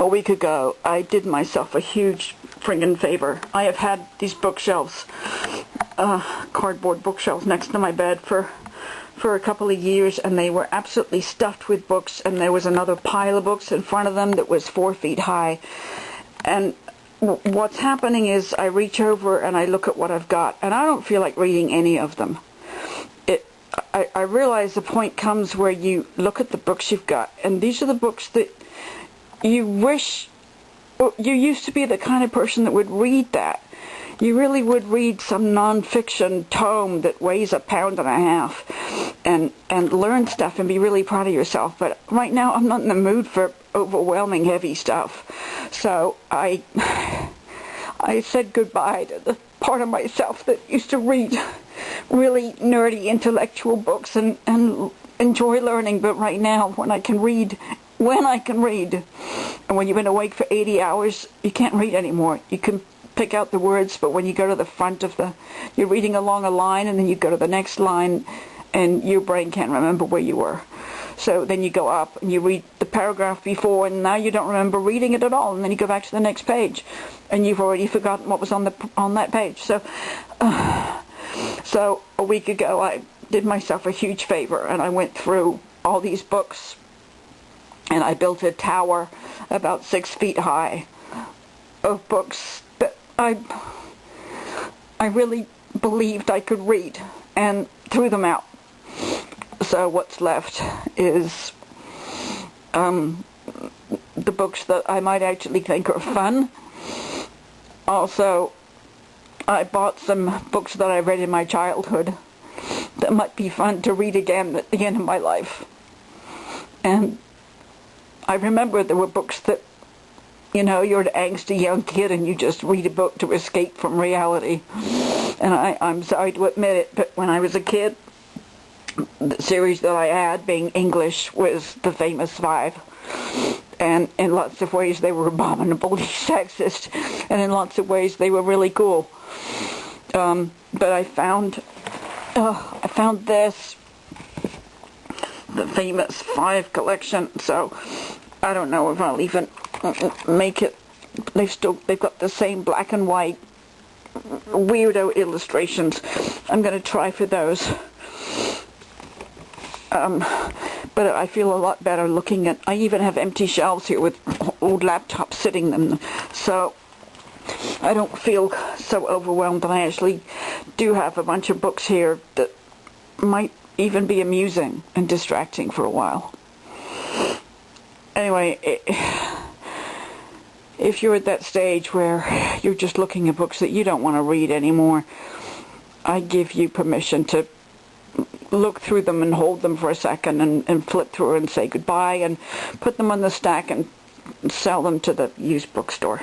a week ago, I did myself a huge friggin' favor. I have had these bookshelves, cardboard bookshelves next to my bed for a couple of years, and they were absolutely stuffed with books, and there was another pile of books in front of them that was 4 feet high. And what's happening is I reach over and I look at what I've got, and I don't feel like reading any of them. I realize the point comes where you look at the books you've got, and these are the books that you wish, you used to be the kind of person that would read that. You really would read some non-fiction tome that weighs 1.5 pounds and learn stuff and be really proud of yourself. But right now I'm not in the mood for overwhelming heavy stuff. So I said goodbye to the part of myself that used to read really nerdy intellectual books and enjoy learning. But right now, when I can read, and when you've been awake for 80 hours, you can't read anymore. You can pick out the words, but when you go to the front of you're reading along a line, and then you go to the next line, and your brain can't remember where you were. So then you go up and you read the paragraph before, and now you don't remember reading it at all, and then you go back to the next page, and you've already forgotten what was on that page. So a week ago I did myself a huge favor, and I went through all these books, and I built a tower about 6 feet high of books that I really believed I could read, and threw them out. So what's left is the books that I might actually think are fun. Also, I bought some books that I read in my childhood that might be fun to read again at the end of my life. And I remember there were books that, you know, you're an angsty young kid and you just read a book to escape from reality. And I'm sorry to admit it, but when I was a kid, the series that I had, being English, was the famous 5. And in lots of ways they were abominably sexist, and in lots of ways they were really cool. But I found this, the famous 5 collection, so I don't know if I'll even make it. They've got the same black and white weirdo illustrations. I'm going to try for those. But I feel a lot better looking at, I even have empty shelves here with old laptops sitting in them, so I don't feel so overwhelmed that I actually do have a bunch of books here that might even be amusing and distracting for a while. Anyway, if you're at that stage where you're just looking at books that you don't want to read anymore, I give you permission to look through them and hold them for a second and flip through and say goodbye and put them on the stack and sell them to the used bookstore.